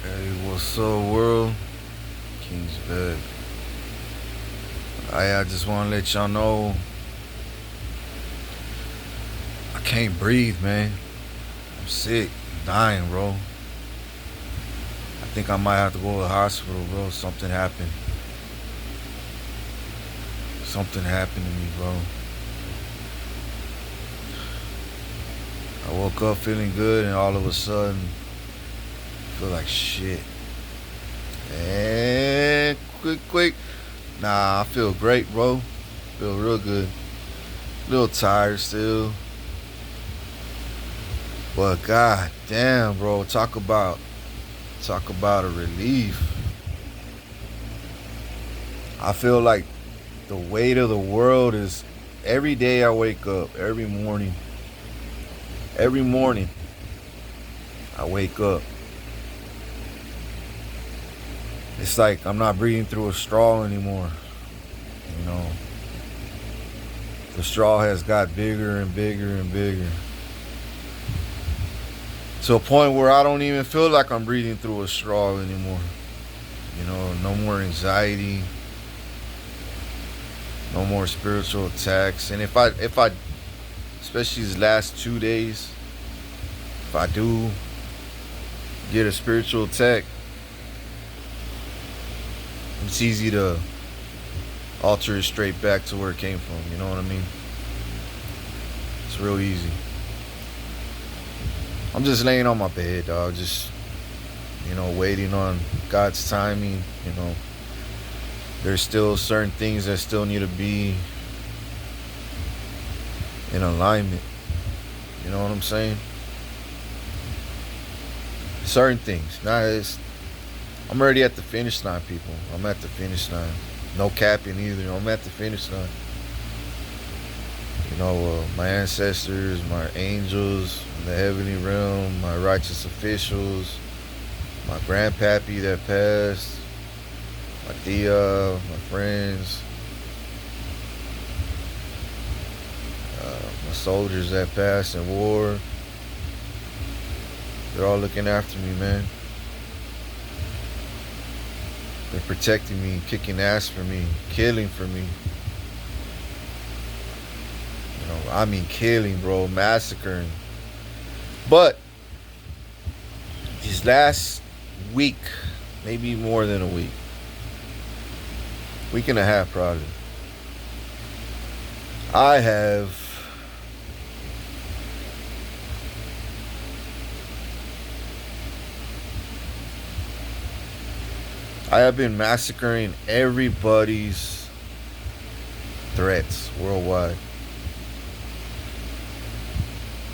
Hey, what's up, world? King's bed. I just want to let y'all know I can't breathe, man. I'm sick, I'm dying, bro. I think I might have to go to the hospital, bro. Something happened. Something happened to me, bro. I woke up feeling good, and all of a sudden, I feel like shit. And quick. Nah, I feel great, bro. Feel real good. A little tired still. But god damn, bro, talk about a relief. I feel like the weight of the world is every day I wake up, every morning I wake up. It's like I'm not breathing through a straw anymore. You know, the straw has got bigger and bigger and bigger. To a point where I don't even feel like I'm breathing through a straw anymore. You know, no more anxiety, no more spiritual attacks. And if I especially these last 2 days, if I do get a spiritual attack, it's easy to alter it straight back to where it came from. You know what I mean? It's real easy. I'm just laying on my bed, dog. Just, waiting on God's timing. There's still certain things that still need to be in alignment. You know what I'm saying? Certain things. I'm already at the finish line, people. I'm at the finish line. No capping either. I'm at the finish line. My ancestors, my angels in the heavenly realm, my righteous officials, my grandpappy that passed, my tia, my friends, my soldiers that passed in war. They're all looking after me, man. They're protecting me, kicking ass for me, killing for me. I mean killing, bro, massacring. But this last week, maybe more than a week and a half probably, I have been massacring everybody's threats worldwide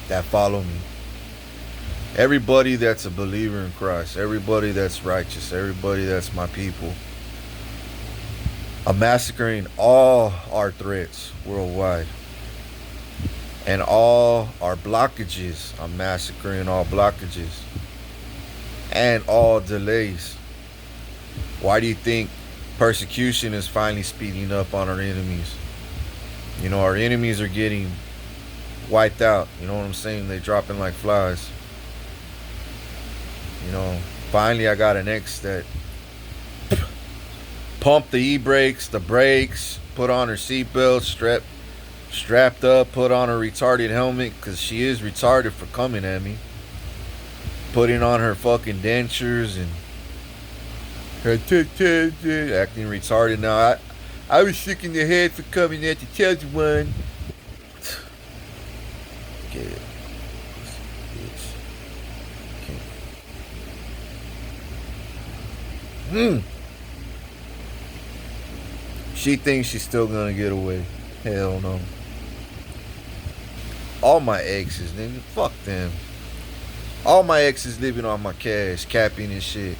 that follow me. Everybody that's a believer in Christ, everybody that's righteous, everybody that's my people. I'm massacring all our threats worldwide. And all our blockages. I'm massacring all blockages. And all delays. Why do you think persecution is finally speeding up on our enemies? Our enemies are getting wiped out. You know what I'm saying? They dropping like flies. Finally I got an ex that pumped the e-brakes, the brakes, put on her seatbelt, strapped up, put on her retarded helmet, because she is retarded for coming at me. Putting on her fucking dentures and her acting retarded. Now I was sick in the head for coming at the tell you one. Get it. She thinks she's still gonna get away. Hell no. All my exes, nigga, fuck them. All my exes living on my cash, capping and shit.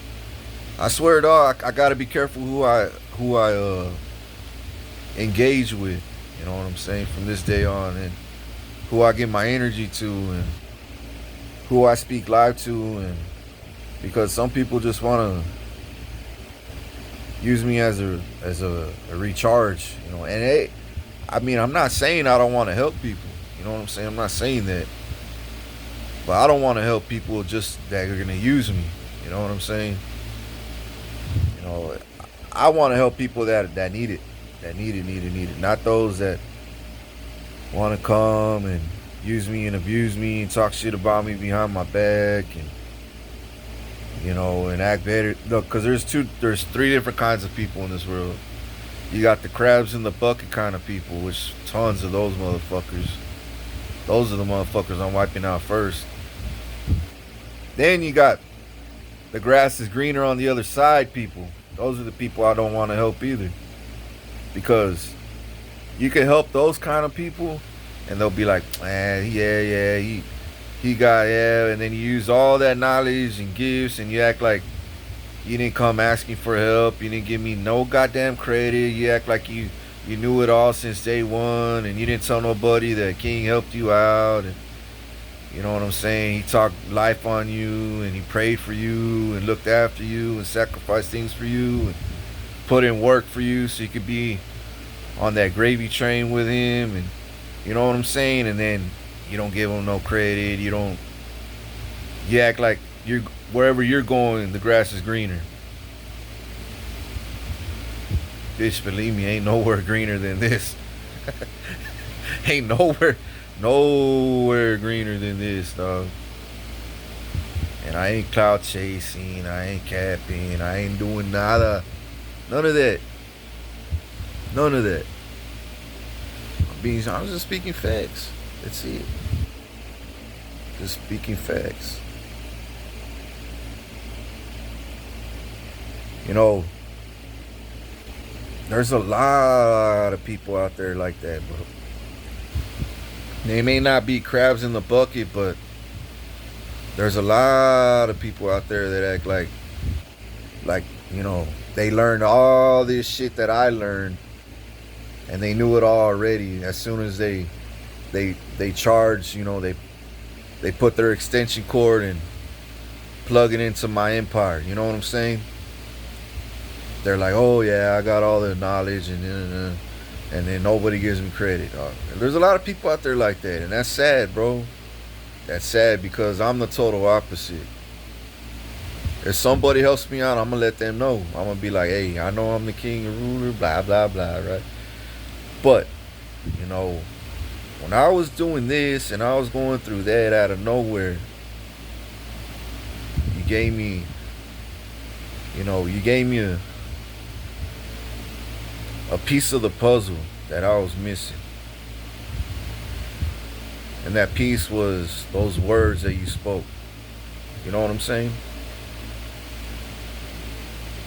I swear, dog, I gotta be careful who I engage with. You know what I'm saying? From this day on, and who I give my energy to, and who I speak live to, and because some people just wanna use me as a recharge, And I'm not saying I don't want to help people. You know what I'm saying? I'm not saying that, but I don't want to help people just that are gonna use me. You know what I'm saying? You know, I want to help people that need it, need it. Not those that want to come and use me and abuse me and talk shit about me behind my back and and act better. Look, because there's three different kinds of people in this world. You got the crabs in the bucket kind of people, which tons of those motherfuckers. Those are the motherfuckers I'm wiping out first. Then you got the grass is greener on the other side people. Those are the people I don't want to help either. Because you can help those kind of people and they'll be like, he got, and then you use all that knowledge and gifts and you act like you didn't come asking for help. You didn't give me no goddamn credit. You act like you knew it all since day one and you didn't tell nobody that King helped you out. And you know what I'm saying? He talked life on you and he prayed for you and looked after you and sacrificed things for you and put in work for you so you could be on that gravy train with him. And you know what I'm saying? And then you don't give him no credit. You act like wherever you're going, the grass is greener. Bitch, believe me, ain't nowhere greener than this. Ain't nowhere greener than this, dog. And I ain't cloud chasing, I ain't capping, I ain't doing nada. None of that. None of that. I'm just speaking facts. That's it. Just speaking facts. There's a lot of people out there like that, bro. They may not be crabs in the bucket, but there's a lot of people out there that act like they learned all this shit that I learned and they knew it all already. As soon as they charge, they put their extension cord and plug it into my empire. You know what I'm saying? They're like, oh yeah, I got all the knowledge and then nobody gives me credit. There's a lot of people out there like that, and that's sad, bro. That's sad because I'm the total opposite. If somebody helps me out, I'm gonna let them know. I'm gonna be like, hey, I know I'm the king and ruler, blah blah blah, right? But when I was doing this and I was going through that out of nowhere, you gave me a piece of the puzzle that I was missing. And that piece was those words that you spoke. You know what I'm saying?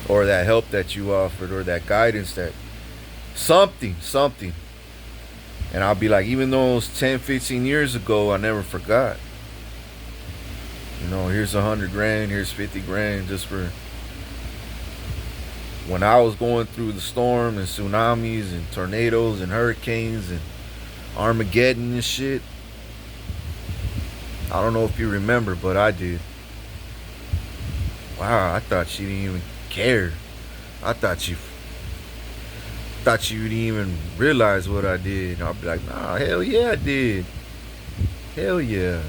Or that help that you offered, or that guidance, that something. And I'll be like, even though it was 10, 15 years ago, I never forgot. Here's 100 grand, here's 50 grand just for when I was going through the storm and tsunamis and tornadoes and hurricanes and Armageddon and shit. I don't know if you remember, but I did. Wow, I thought she didn't even care. I thought you didn't even realize what I did. I'll be like, nah, hell yeah, I did. Hell yeah.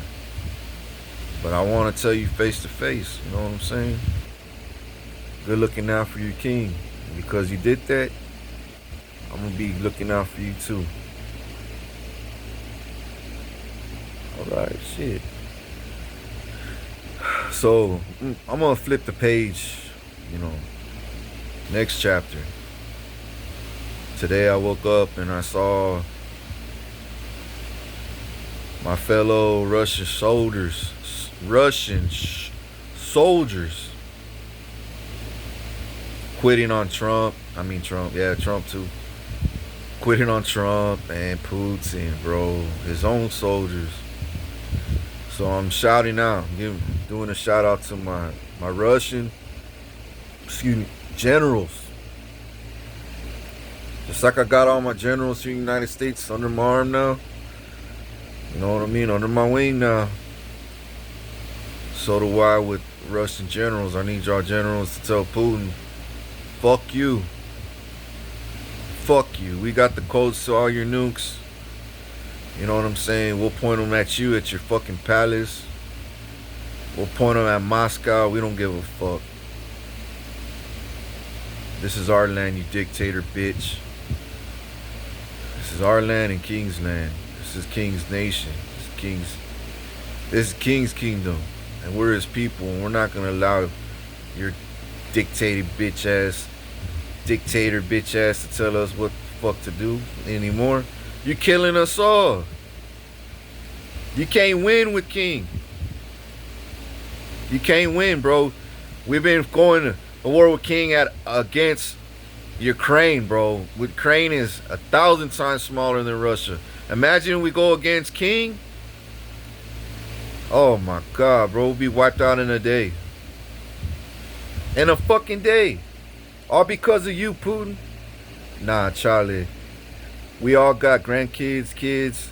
But I want to tell you face to face. You know what I'm saying? Good looking out for your king. And because you did that, I'm going to be looking out for you too. Alright, shit. So, I'm going to flip the page, next chapter. Today I woke up and I saw my fellow Russian soldiers quitting on Trump. Trump too. Quitting on Trump and Putin, bro. His own soldiers. So I'm shouting out, doing a shout out to my Russian, generals. Just like I got all my generals here in the United States under my arm now. You know what I mean? Under my wing now. So do I with Russian generals. I need y'all generals to tell Putin, fuck you. Fuck you. We got the codes to all your nukes. You know what I'm saying? We'll point them at you at your fucking palace. We'll point them at Moscow. We don't give a fuck. This is our land, you dictator bitch. This is our land and King's land. This is King's nation. This is King's kingdom. And we're his people, and we're not gonna allow your dictator bitch ass to tell us what the fuck to do anymore. You're killing us all. You can't win with King. You can't win, bro. We've been going to war with King against Ukraine, bro. Ukraine is 1,000 times smaller than Russia. Imagine we go against King. Oh my God, bro. We'll be wiped out in a day. In a fucking day. All because of you, Putin. Nah, Charlie. We all got grandkids, kids,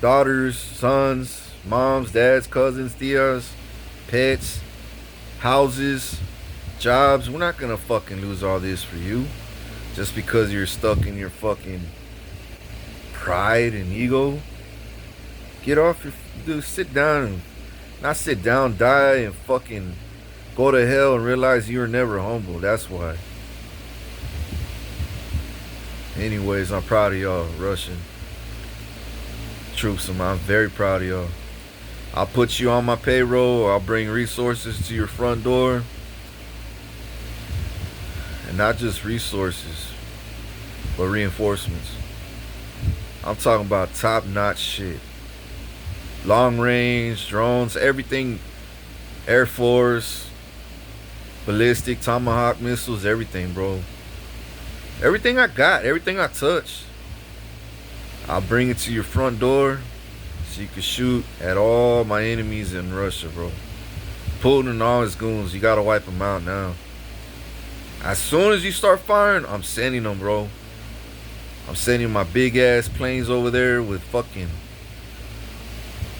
daughters, sons, moms, dads, cousins, tias, pets, houses, jobs. We're not gonna fucking lose all this for you. Just because you're stuck in your fucking pride and ego. Get off your... Dude, sit down and... Not sit down, die and fucking go to hell and realize you were never humble. That's why. Anyways, I'm proud of y'all, Russian troops. I'm very proud of y'all. I'll put you on my payroll. I'll bring resources to your front door. And not just resources, but reinforcements. I'm talking about top-notch shit. Long range, drones, everything. Air Force, ballistic, Tomahawk missiles, everything, bro. Everything I got, everything I touch, I'll bring it to your front door so you can shoot at all my enemies in Russia, bro. Putin and all his goons, you gotta wipe them out now. As soon as you start firing, I'm sending them, bro. I'm sending my big ass planes over there with fucking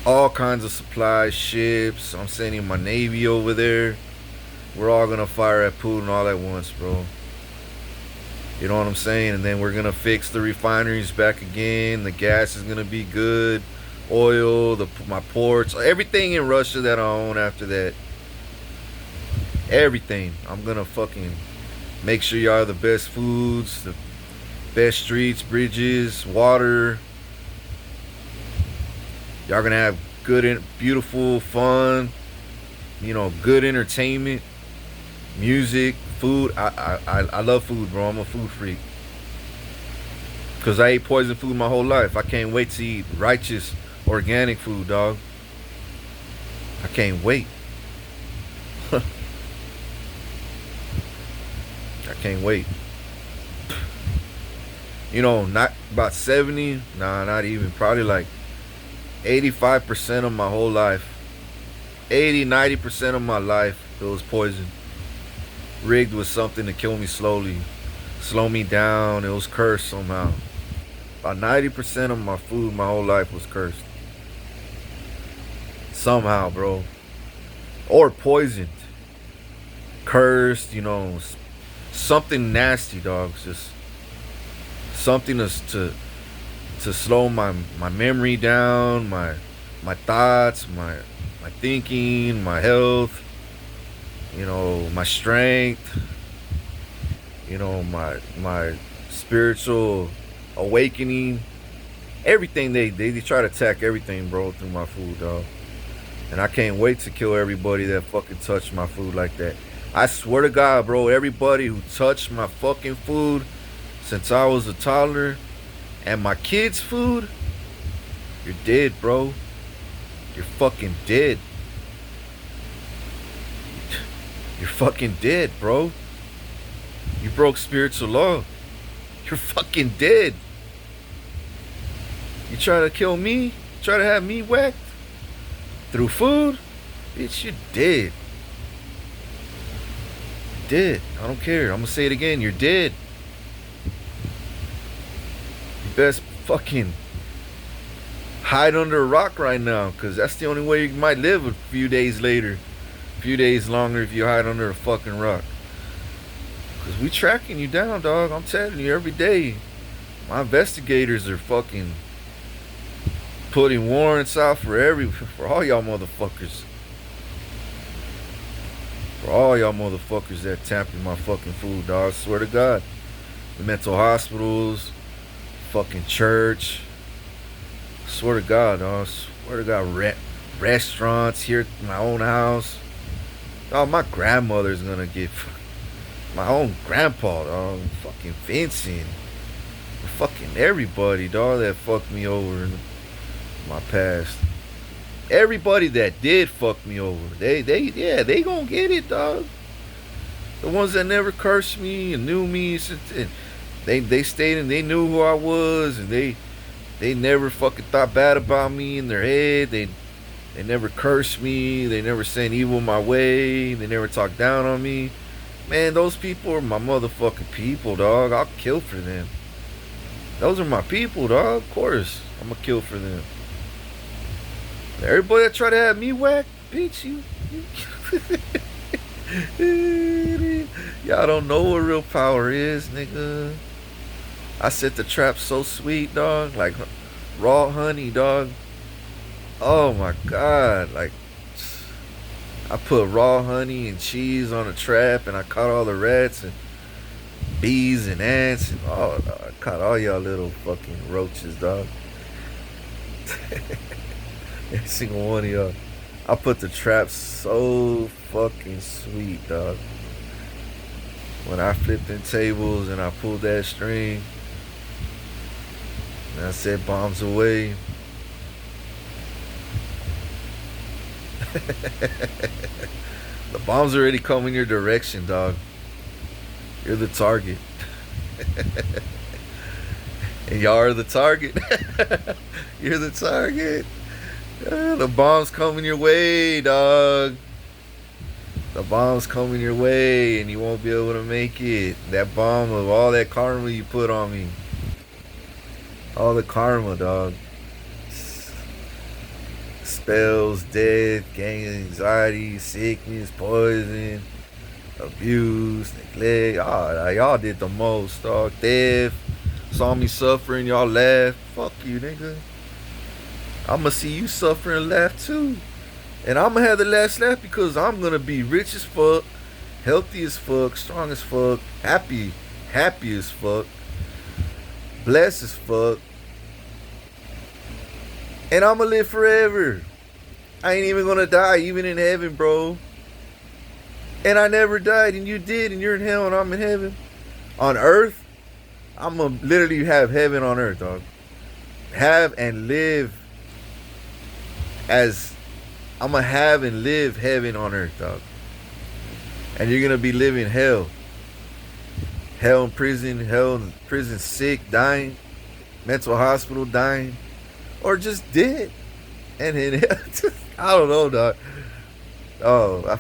all kinds of supplies, ships. I'm sending my Navy over there. We're all gonna fire at Putin all at once, bro. You know what I'm saying? And then we're gonna fix the refineries back again. The gas is gonna be good. Oil, my ports, everything in Russia that I own after that. Everything. I'm gonna fucking make sure y'all have the best foods, the best streets, bridges, water. Y'all gonna have good, beautiful, fun, you know, good entertainment, music, food. I love food, bro. I'm a food freak. Cause I ate poison food my whole life. I can't wait to eat righteous, organic food, dog. I can't wait. I can't wait. You know, not about 70, nah, not even, probably like 85% of my whole life, 80-90% of my life, it was poison. Rigged with something to kill me slowly, slow me down. It was cursed somehow. About 90% of my food my whole life was cursed. Somehow, bro. Or poisoned. Cursed, you know, something nasty, dogs. Just something to slow my memory down, my thoughts, my thinking, my health, you know, my strength, you know, my spiritual awakening. Everything they try to attack everything, bro, through my food, dog. And I can't wait to kill everybody that fucking touched my food like that. I swear to God, bro, everybody who touched my fucking food since I was a toddler and my kids' food, you're dead, bro. You're fucking dead. You're fucking dead, bro. You broke spiritual law. You're fucking dead. You try to kill me? Try to have me whacked? Through food? Bitch, you're dead. Dead. I don't care. I'm gonna say it again. You're dead. You best fucking hide under a rock right now, because that's the only way you might live a few days later. A few days longer if you hide under a fucking rock. Because we tracking you down, dog. I'm telling you, every day. My investigators are fucking putting warrants out for all y'all motherfuckers. For all y'all motherfuckers that tampering my fucking food, dog. I swear to God. The mental hospitals, fucking church. I swear to God, dog. I swear to God. Restaurants here at my own house. Dog, my grandmother's gonna get my own grandpa, dog. Fucking Vincent. Fucking everybody, dog, that fucked me over in my past. Everybody that did fuck me over, they gonna get it, dog. The ones that never cursed me and knew me, and they stayed and they knew who I was, and they never fucking thought bad about me in their head. They never cursed me. They never sent evil my way. They never talked down on me. Man, those people are my motherfucking people, dog. I'll kill for them. Those are my people, dog. Of course, I'm gonna kill for them. Everybody that try to have me whack, bitch, you y'all don't know what real power is, nigga. I set the trap so sweet, dog. Like raw honey, dog. Oh my God. Like, I put raw honey and cheese on a trap, and I caught all the rats and bees and ants, and I caught all y'all little fucking roaches, dog. Every single one of y'all. I put the trap so fucking sweet, dog. When I flipped in tables and I pulled that string and I said bombs away. The bombs already come in your direction, dog. You're the target. And y'all are the target. You're the target. The bomb's coming your way, dog. The bomb's coming your way, and you won't be able to make it. That bomb of all that karma you put on me. All the karma, dog. Spells, death, gang anxiety, sickness, poison, abuse, neglect. Y'all did the most, dog. Theft. Saw me suffering, y'all laughed. Fuck you, nigga. I'ma see you suffer and laugh too. And I'ma have the last laugh because I'm gonna be rich as fuck, healthy as fuck, strong as fuck, happy as fuck, blessed as fuck. And I'ma live forever. I ain't even gonna die, even in heaven, bro. And I never died, and you did, and you're in hell, and I'm in heaven. On earth, I'ma literally have heaven on earth, dog. Have and live as I'm gonna have and live heaven on earth, dog. And you're gonna be living hell. Hell in prison sick, dying, mental hospital, dying, or just dead. And in I don't know, dog. Oh, I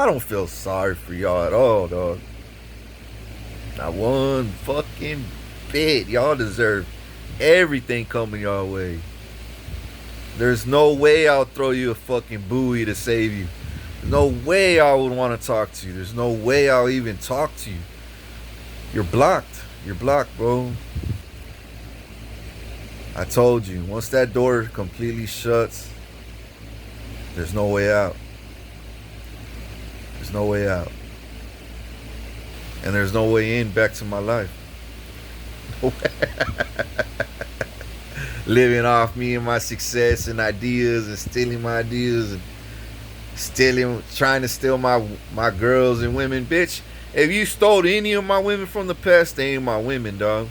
don't feel sorry for y'all at all, dog. Not one fucking bit. Y'all deserve everything coming y'all way. There's no way I'll throw you a fucking buoy to save you. There's no way I would want to talk to you. There's no way I'll even talk to you. You're blocked. You're blocked, bro. I told you, once that door completely shuts, there's no way out. There's no way out. And there's no way in back to my life. Living off me and my success and ideas and stealing my ideas and trying to steal my girls and women. Bitch, if you stole any of my women from the past, they ain't my women, dog.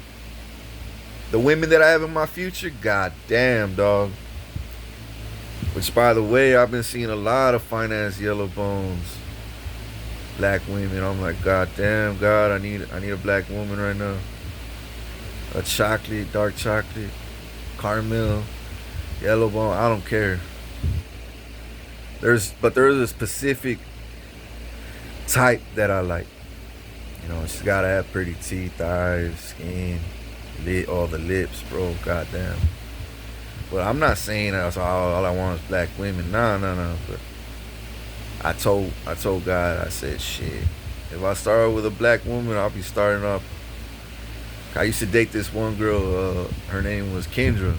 The women that I have in my future, goddamn, dog. Which, by the way, I've been seeing a lot of finance yellow bones, black women. I'm like, goddamn, God, I need a black woman right now. A chocolate, dark chocolate, caramel, yellow bone. I don't care. There's a specific type that I like. You know, she's gotta have pretty teeth, eyes, skin, all the lips, bro. Goddamn. But I'm not saying that's all I want is black women. No. But I told God, I said, shit. If I start with a black woman, I'll be starting off. I used to date this one girl. Her name was Kendra.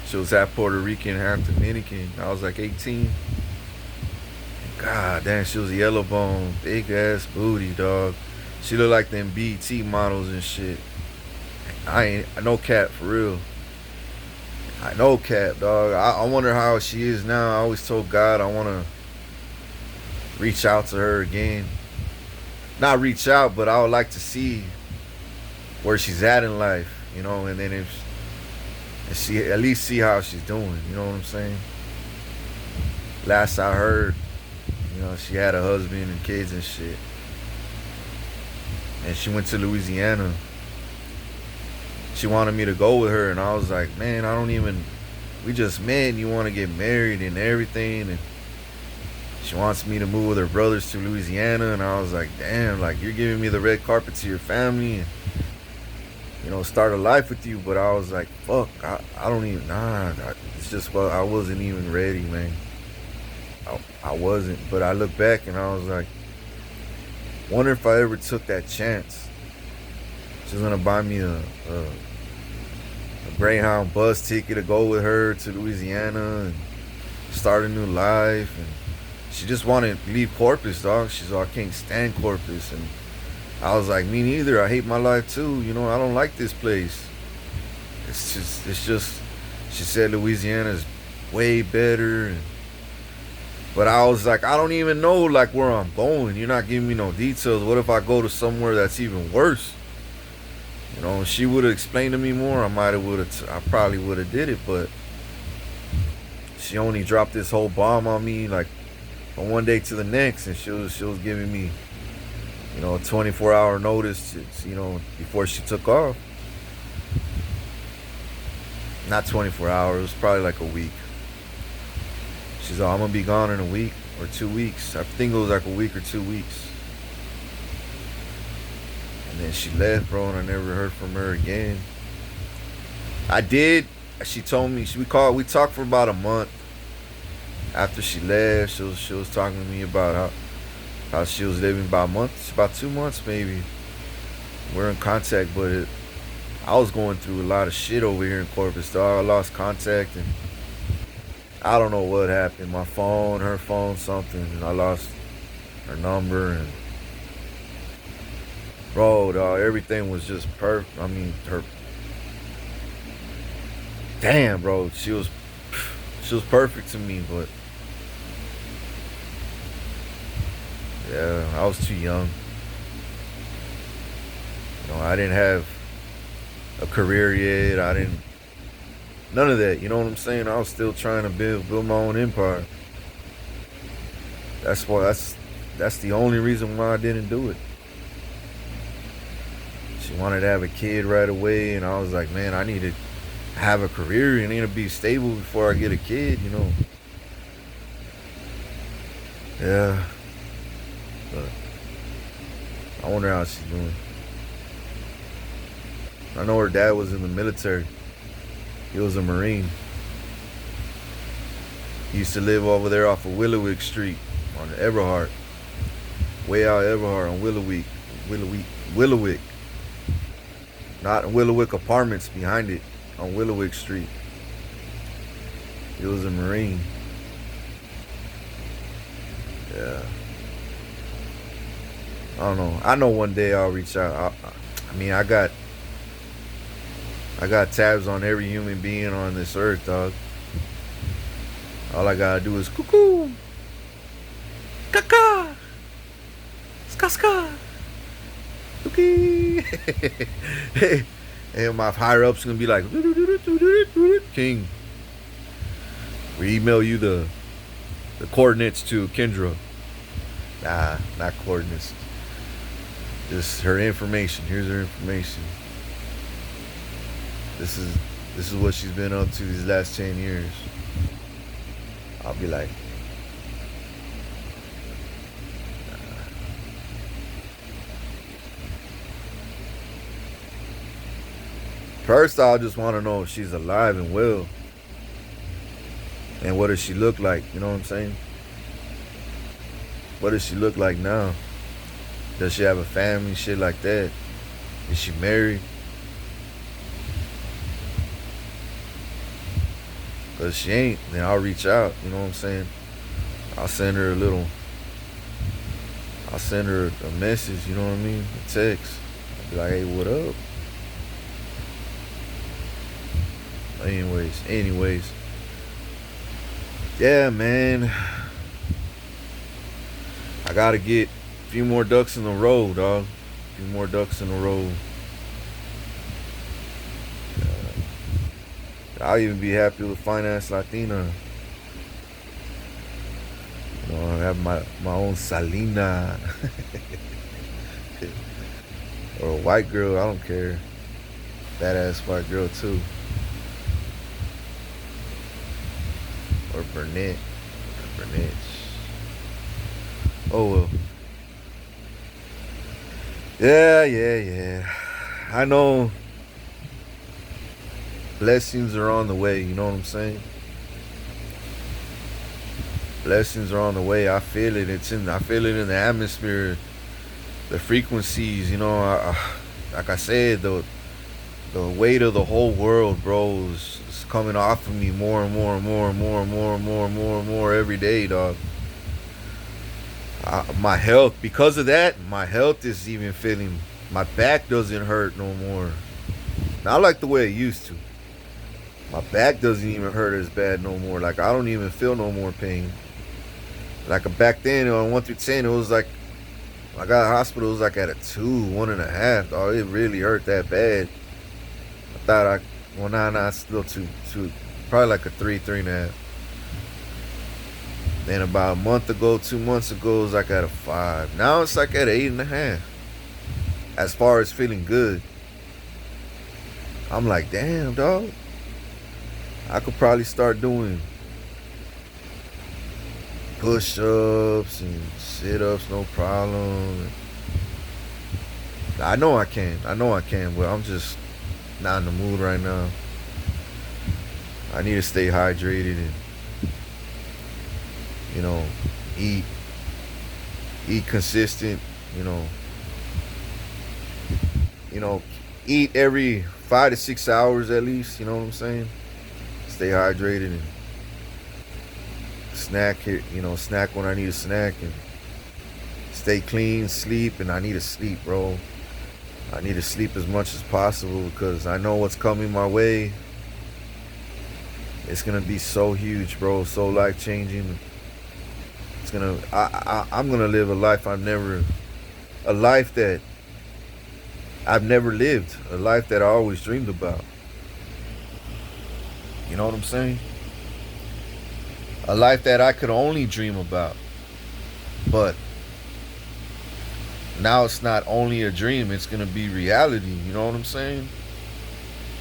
She was half Puerto Rican, half Dominican. I was like 18. God damn, she was a yellow bone, big ass booty, dog. She looked like them BT models and shit. I ain't no cap for real. I no cap, dog. I wonder how she is now. I always told God I want to reach out to her again. Not reach out, but I would like to see where she's at in life, you know, and then if she at least see how she's doing. You know what I'm saying? Last I heard, you know, she had a husband and kids and shit, and she went to Louisiana. She wanted me to go with her, and I was like, man, I don't even. We just met, and you want to get married and everything, and she wants me to move with her brothers to Louisiana, and I was like, damn, like you're giving me the red carpet to your family, and you know, start a life with you. But I was like, fuck, I don't even, it's just, well, I wasn't even ready, man. I wasn't. But I look back and I was like, wonder if I ever took that chance. She's gonna buy me a Greyhound bus ticket to go with her to Louisiana and start a new life. And she just wanted to leave Corpus, dog. She's like, I can't stand Corpus. And I was like, me neither. I hate my life too. You know, I don't like this place. It's just. She said Louisiana's way better. But I was like, I don't even know like where I'm going. You're not giving me no details. What if I go to somewhere that's even worse? You know, if she would have explained to me more, I probably would have did it. But she only dropped this whole bomb on me like from one day to the next, and she was giving me, you know, a 24-hour notice, you know, before she took off. Not 24 hours, it was probably like a week. She's like, I'm gonna be gone in a week or 2 weeks. I think it was like a week or 2 weeks. And then she left, bro, and I never heard from her again. I did. She told me, we talked for about a month. After she left, she was talking to me about how she was living about a month, about 2 months maybe. We're in contact, but I was going through a lot of shit over here in Corpus, dog. I lost contact, and I don't know what happened. My phone, her phone, something, and I lost her number. And bro, dog, everything was just perfect. I mean, damn, bro, she was perfect to me, but yeah, I was too young. You know, I didn't have a career yet. I didn't, none of that. You know what I'm saying? I was still trying to build my own empire. That's the only reason why I didn't do it. She wanted to have a kid right away, and I was like, man, I need to have a career and need to be stable before I get a kid, you know. Yeah. But I wonder how she's doing. I know her dad was in the military. He was a Marine. He used to live over there off of Willowick Street on Everhart. Way out Everhart on Willowick. Not Willowick Apartments, behind it on Willowick Street. He was a Marine. Yeah. I don't know. I know one day I'll reach out. I mean, I got tabs on every human being on this earth, dog. All I gotta do is cuckoo, kaka, ska ska, cookie. And my higher ups gonna be like, King, we email you the coordinates to Kendra. Nah, not coordinates. Just her information. Here's her information. This is what she's been up to these last 10 years. I'll be like, first I just want to know if she's alive and well. And what does she look like? You know what I'm saying? What does she look like now? Does she have a family? Shit like that. Is she married? Because she ain't, then I'll reach out. You know what I'm saying? I'll send her a little I'll send her a message, you know what I mean? A text. I'll be like, hey, what up? Anyways. Yeah, man. I gotta get a few more ducks in a row, dog. A few more ducks in a row. I'll even be happy with Finance Latina. You know, I have my own Salina. Or a white girl, I don't care. Badass white girl too. Or Burnett. Burnett. Oh well. Yeah. I know blessings are on the way, you know what I'm saying? Blessings are on the way. I feel it. I feel it in the atmosphere. The frequencies, you know, like I said, the weight of the whole world, bro, is coming off of me more and more every day, dog. My health, because of that, my health is even feeling. My back doesn't hurt no more. Not like the way it used to. My back doesn't even hurt as bad no more. Like I don't even feel no more pain. Like back then on 1 through 10, it was like I got to the hospital. It was like at a 2, 1.5. Oh, it really hurt that bad. I thought nah, it's still two, probably like a 3, 3.5. Then about a month ago, 2 months ago, it was like at a 5. Now it's like at an 8.5. As far as feeling good, I'm like, damn, dog. I could probably start doing push-ups and sit-ups, no problem. I know I can, but I'm just not in the mood right now. I need to stay hydrated and, you know, eat consistent, you know, eat every 5 to 6 hours at least, you know what I'm saying? Stay hydrated and snack here, snack when I need a snack and stay clean, sleep, and I need to sleep, bro. I need to sleep as much as possible because I know what's coming my way. It's gonna be so huge, bro, so life changing. I'm gonna live a life that I've never lived, a life that I always dreamed about. You know what I'm saying? A life that I could only dream about. But now it's not only a dream, it's going to be reality. You know what I'm saying?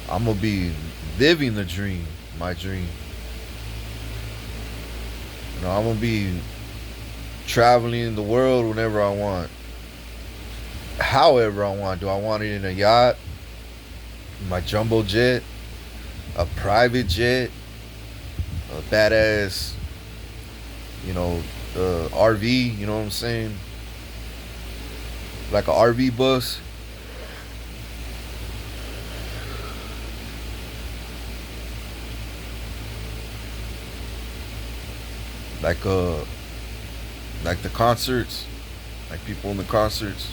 I'm going to be living the dream, my dream. I'm going to be traveling the world whenever I want. However I want. Do I want it in a yacht? My jumbo jet? A private jet? A badass, RV, you know what I'm saying? Like a RV bus. Like the concerts, like people in the concerts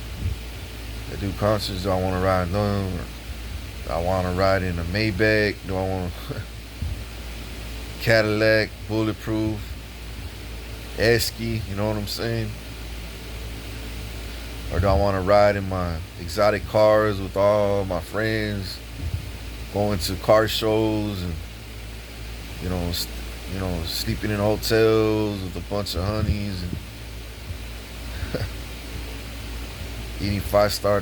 that do concerts. Do I want to ride them? Or do I want to ride in a Maybach? Do I want to Cadillac, bulletproof, Esky, you know what I'm saying? Or do I want to ride in my exotic cars with all my friends, going to car shows and, sleeping in hotels with a bunch of honeys and eating five-star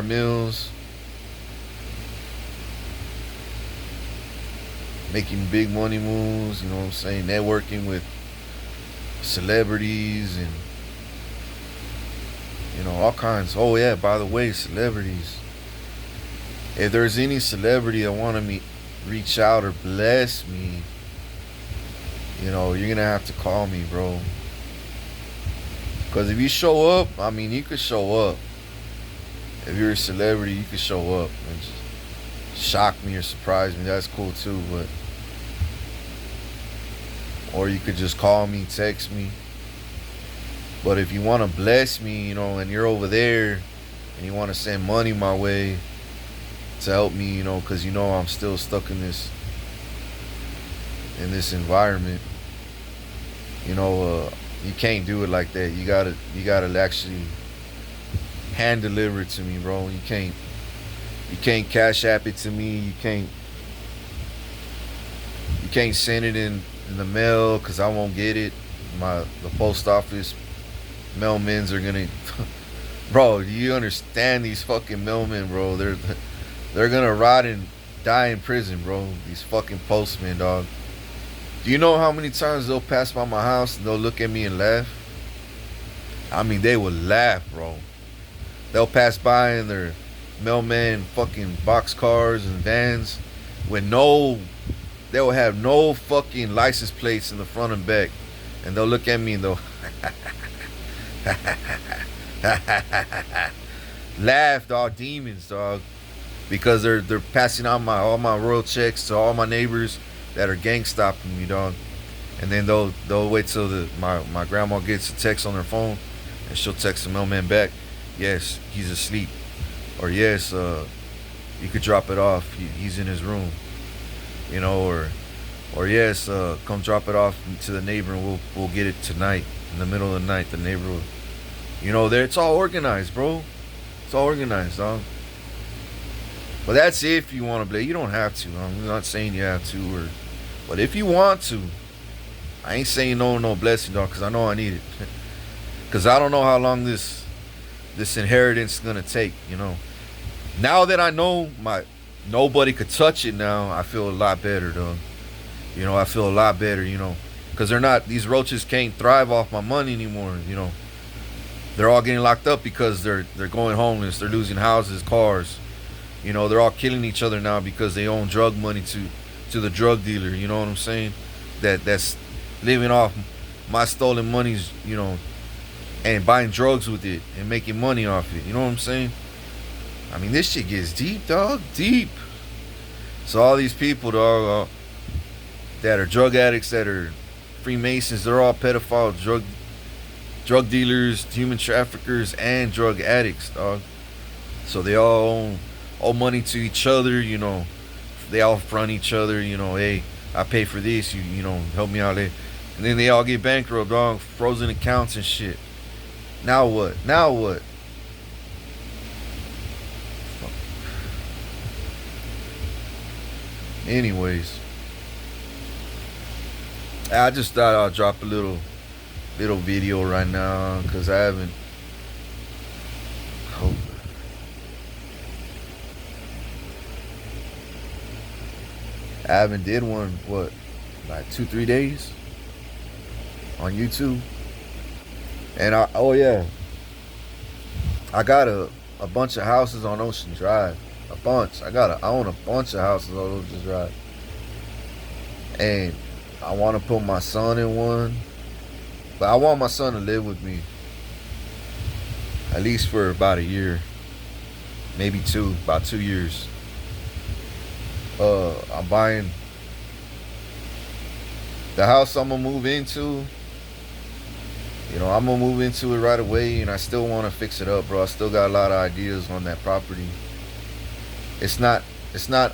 meals, making big money moves, you know what I'm saying? Networking with celebrities and, all kinds. Oh yeah, by the way, celebrities. If there's any celebrity that want to reach out or bless me, you're gonna have to call me, bro. Because if you show up, you could show up. If you're a celebrity, you could show up and just shock me or surprise me. That's cool too, but or you could just call me, text me. But if you want to bless me, and you're over there and you want to send money my way to help me, because I'm still stuck in this environment, you can't do it like that. You gotta actually hand deliver it to me, bro. You can't cash app it to me. You can't send it in the mail because I won't get it. The post office mailmen's are gonna bro, do you understand these fucking mailmen, bro? They're gonna rot and die in prison, bro. These fucking postmen, dog. Do you know how many times they'll pass by my house and they'll look at me and laugh? I mean, they will laugh, bro. They'll pass by in their mailman fucking box cars and vans with they will have no fucking license plates in the front and back. And they'll look at me and they'll laugh, dog. Demons, dog. Because they're passing out all my royal checks to all my neighbors that are gang stopping me, dog. And then they'll wait till my grandma gets a text on her phone, and she'll text the mailman back. Yes, he's asleep. Or yes, you could drop it off. He's in his room. Or yes, come drop it off to the neighbor, and we'll get it tonight in the middle of the night. The neighbor will, it's all organized, bro. It's all organized, dog. But that's if you want to play. You don't have to. I'm not saying you have to, but if you want to, I ain't saying no blessing, dog, because I know I need it. Because I don't know how long this inheritance is gonna take. Now that I know nobody could touch it now, I feel a lot better, dog. I feel a lot better, because these roaches can't thrive off my money anymore. They're all getting locked up because they're going homeless. They're losing houses, cars. They're all killing each other now because they own drug money to the drug dealer. You know what I'm saying? That's living off my stolen monies. And buying drugs with it and making money off it. You know what I'm saying? I mean, this shit gets deep, dog. Deep. So all these people, dog, that are drug addicts, that are Freemasons, they're all pedophile, drug dealers, human traffickers, and drug addicts, dog. So they all owe money to each other. They all front each other. Hey, I pay for this. You help me out there. And then they all get bankrupt, dog. Frozen accounts and shit. Now what? Anyways, I just thought I'll drop a little video right now because I haven't did one, like 2-3 days on YouTube. And I got a bunch of houses on Ocean Drive. A bunch. I own a bunch of houses on Ocean Drive. And I want to put my son in one. But I want my son to live with me. At least for about a year. Maybe about 2 years. I'm buying the house I'm gonna move into. I'm gonna move into it right away, and I still want to fix it up, bro. I still got a lot of ideas on that property. It's not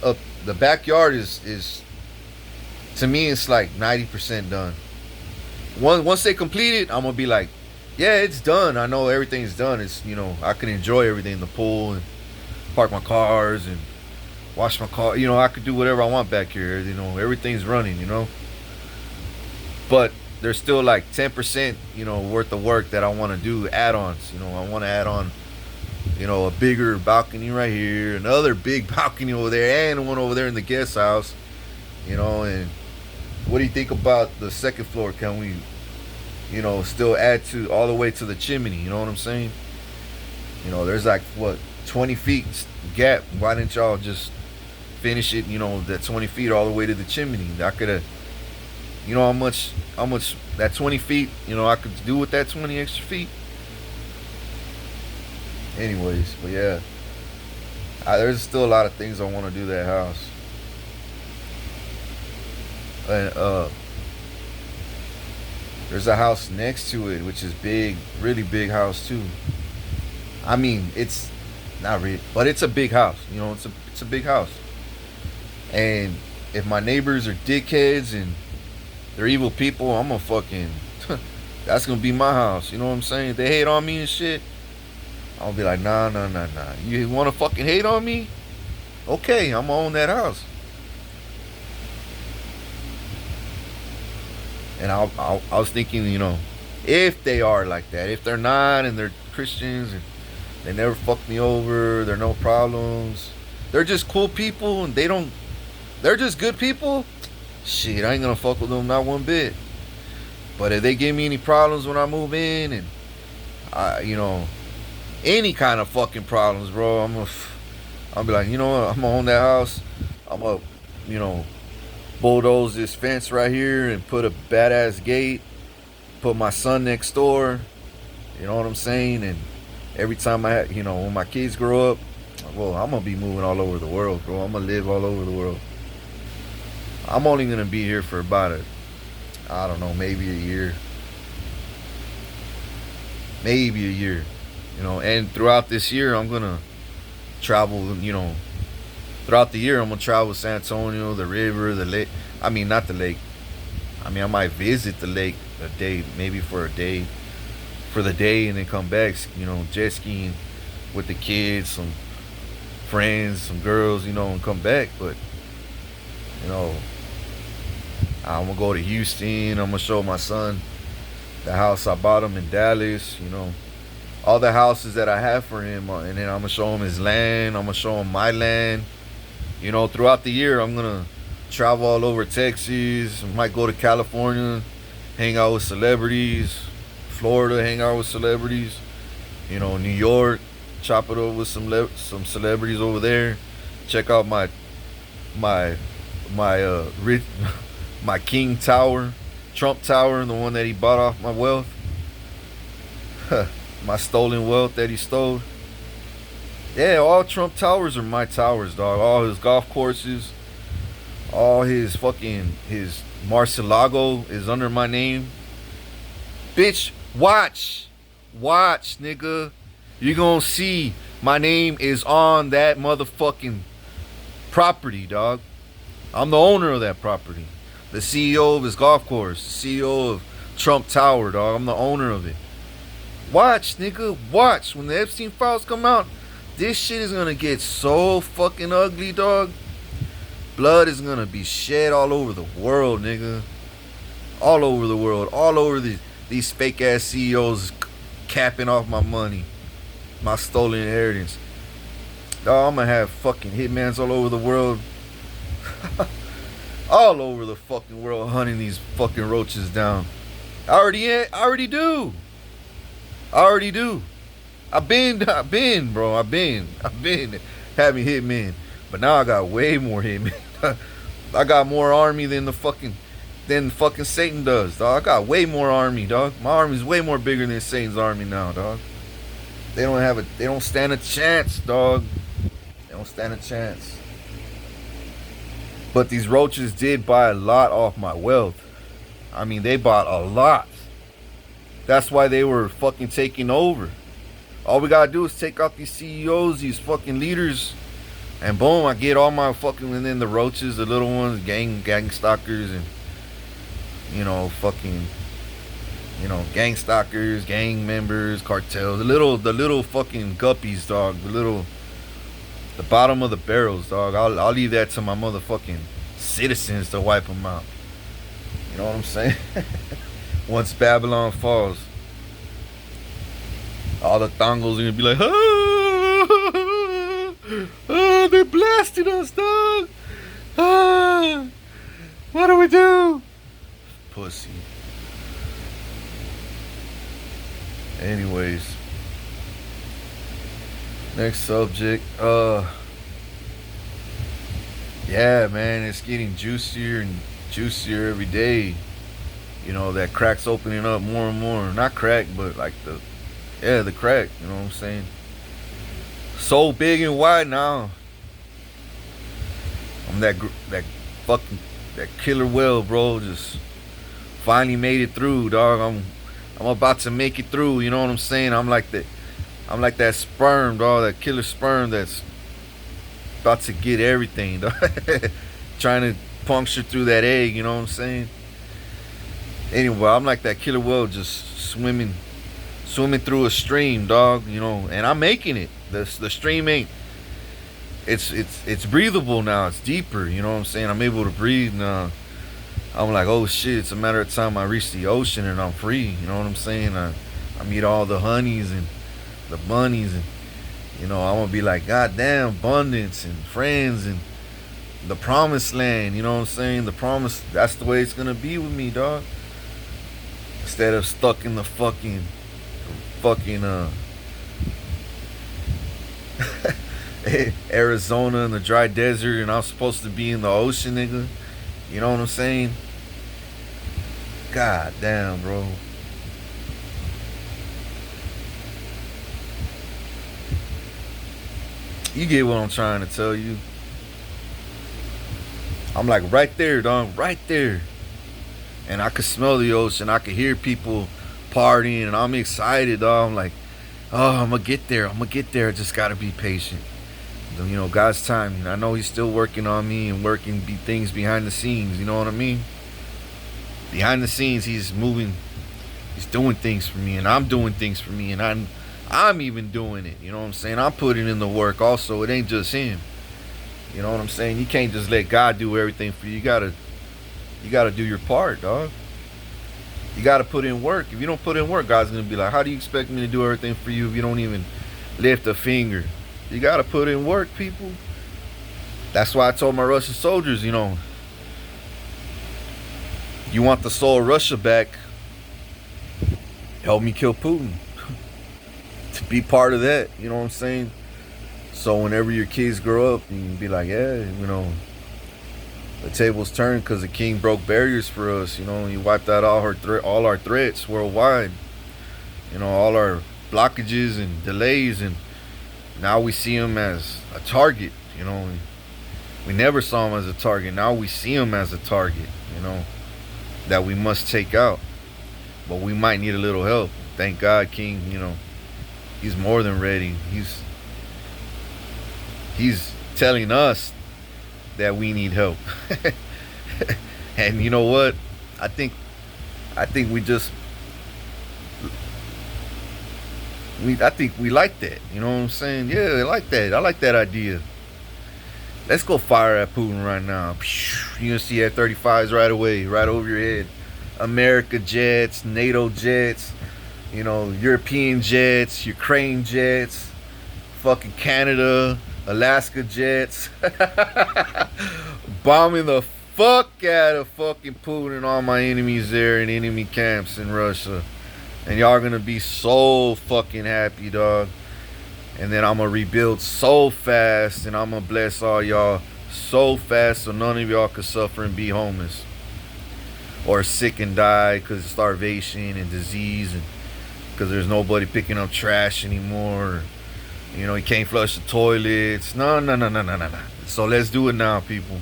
up. The backyard is to me, it's like 90% done. Once they complete it, I'm gonna be like, yeah, it's done. I know everything's done. It's I can enjoy everything, the pool, and park my cars and wash my car. I could do whatever I want back here. Everything's running. But there's still like 10%, worth of work that I want to do, add-ons. I want to add on, a bigger balcony right here, another big balcony over there, and one over there in the guest house. And what do you think about the second floor? Can we, still add to all the way to the chimney? You know what I'm saying? There's like 20 feet gap. Why didn't y'all just finish it? That 20 feet all the way to the chimney. I could have. How much that 20 feet, I could do with that 20 extra feet. Anyways, but yeah, there's still a lot of things I want to do to that house. And There's a house next to it, which is big, really big house too. I mean, it's not really, but it's a big house. You know, it's a big house. And if my neighbors are dickheads and they're evil people, I'm gonna fucking that's gonna be my house. You know what I'm saying? If they hate on me and shit, I'll be like, nah, nah, nah, nah. You wanna fucking hate on me? Okay, I'm gonna own that house. And I was thinking, you know, if they are like that, if they're not and they're Christians and they never fuck me over, they're no problems, they're just cool people and they're just good people. Shit, I ain't gonna fuck with them not one bit. But if they give me any problems when I move in and you know, any kind of fucking problems, bro, I'll be like, you know what, I'm gonna own that house. I'm gonna, you know, bulldoze this fence right here and put a badass gate. Put my son next door. You know what I'm saying? And every time you know, when my kids grow up, well, I'm gonna be moving all over the world, bro. I'm gonna live all over the world. I'm only gonna be here for about I don't know, maybe a year. Maybe a year. You know, and throughout this year, I'm gonna travel, you know, throughout the year, I'm gonna travel San Antonio, the river, the lake. I mean, not the lake. I mean, I might visit the lake a day, maybe for the day, and then come back. You know, jet skiing with the kids, some friends, some girls, you know, and come back. But you know, I'm gonna go to Houston. I'm gonna show my son the house I bought him in Dallas. You know, all the houses that I have for him, and then I'm gonna show him his land. I'm gonna show him my land. You know, throughout the year, I'm gonna travel all over Texas. I might go to California, hang out with celebrities. Florida, hang out with celebrities. You know, New York, chop it up with some celebrities over there. Check out my rich my King Tower, Trump Tower, the one that he bought off my wealth. My stolen wealth that he stole. Yeah, all Trump towers are my towers, dog. All his golf courses, all his Mar-a-Lago is under my name. Bitch, watch, nigga. You gonna see my name is on that motherfucking property, dog. I'm the owner of that property. The CEO of his golf course, the CEO of Trump Tower, dog. I'm the owner of it. Watch, nigga, watch. When the Epstein files come out, this shit is gonna get so fucking ugly, dog. Blood is gonna be shed all over the world, nigga. All over the world. All over these fake ass CEOs capping off my money. My stolen inheritance. Dog, I'm gonna have fucking hitmans all over the world. All over the fucking world hunting these fucking roaches down. I already do. I've been, bro. I've been having hitmen, but now I got way more hitmen. I got more army than fucking Satan does, dog. I got way more army, dog. My army's way more bigger than Satan's army now, dog. They don't stand a chance, dog. They don't stand a chance. But these roaches did buy a lot off my wealth. I mean, they bought a lot. That's why they were fucking taking over. All we gotta do is take out these CEOs, these fucking leaders, and boom, I get all my fucking, and then the roaches, the little ones, gang stalkers, and you know, fucking, you know, gang stalkers, gang members, cartels, the little fucking guppies, dog, the bottom of the barrels, dog. I'll leave that to my motherfucking citizens to wipe them out. You know what I'm saying? Once Babylon falls, all the thongos are gonna be like, they blasted us, dog. What do we do? Pussy. Anyways, next subject. Yeah, man, it's getting juicier and juicier every day. You know, that crack's opening up more and more. Not crack, but like the crack. You know what I'm saying? So big and wide now. I'm that killer whale, bro. Just Finally made it through, dog. I'm about to make it through. You know what I'm saying? I'm like that sperm, dog. That killer sperm that's about to get everything, dog. Trying to puncture through that egg. You know what I'm saying? Anyway, I'm like that killer whale, just swimming through a stream, dog. You know, and I'm making it. The stream ain't. It's breathable now. It's deeper. You know what I'm saying? I'm able to breathe now. I'm like, oh shit, it's a matter of time I reach the ocean and I'm free. You know what I'm saying? I meet all the honeys and the bunnies, and you know, I'm gonna be like, God damn, abundance and friends and the promised land. You know what I'm saying? The promise. That's the way it's gonna be with me, dog. Instead of stuck in the fucking Arizona in the dry desert, and I'm supposed to be in the ocean, nigga. You know what I'm saying? God damn, bro. You get what I'm trying to tell you. I'm like right there, dog, right there. And I could smell the ocean. I could hear people partying, and I'm excited, dog. I'm like, oh, I'm gonna get there. I'm gonna get there. I just gotta be patient. You know, God's timing. I know He's still working on me and working things behind the scenes. You know what I mean? Behind the scenes, He's moving. He's doing things for me, and I'm doing things for me, and I'm even doing it. You know what I'm saying? I'm putting in the work. Also, it ain't just Him. You know what I'm saying? You can't just let God do everything for you. You gotta do your part, dog. You gotta put in work. If you don't put in work, God's gonna be like, how do you expect me to do everything for you if you don't even lift a finger? You gotta put in work, people. That's why I told my Russian soldiers, you know, you want the soul of Russia back, help me kill Putin. To be part of that, you know what I'm saying? So whenever your kids grow up, you can be like, yeah, you know, the tables turned because the king broke barriers for us. You know, he wiped out all our threats worldwide. You know, all our blockages and delays, and now we see him as a target. You know, we never saw him as a target. Now we see him as a target. You know, that we must take out. But we might need a little help. Thank God, King. You know, He's more than ready. He's telling us that we need help. And you know what? I think we just I think we like that. You know what I'm saying? Yeah, I like that. I like that idea. Let's go fire at Putin right now. You're gonna see F-35s right away, right over your head. America jets, NATO jets, you know, European jets, Ukraine jets, fucking Canada, Alaska jets. Bombing the fuck out of fucking Putin and all my enemies there in enemy camps in Russia. And y'all gonna be so fucking happy, dog. And then I'm gonna rebuild so fast, and I'm gonna bless all y'all so fast so none of y'all could suffer and be homeless or sick and die because of starvation and disease, and because there's nobody picking up trash anymore. You know, you can't flush the toilets. No. So let's do it now, people.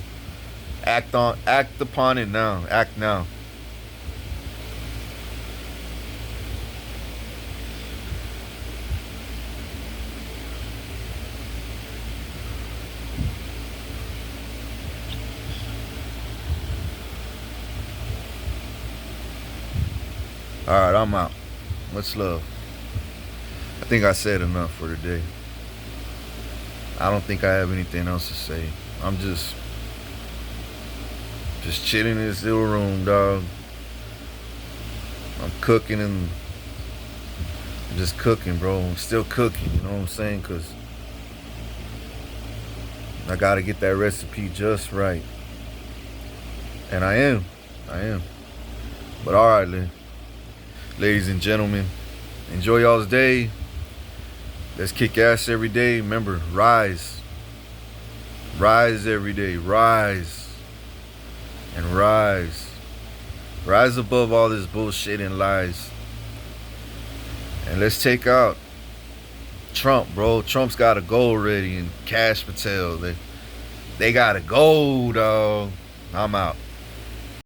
Act upon it now. Act now. Alright, I'm out. Much love. I think I said enough for today. I don't think I have anything else to say. I'm just chilling in this little room, dog. I'm cooking, and I'm just cooking, bro. I'm still cooking, you know what I'm saying? Because I got to get that recipe just right. And I am. But alright, ladies and gentlemen, enjoy y'all's day. Let's kick ass every day. Remember, rise. Rise every day. Rise. And rise. Rise above all this bullshit and lies. And let's take out Trump, bro. Trump's got to go already. And Cash Patel. They got to go, dog. I'm out.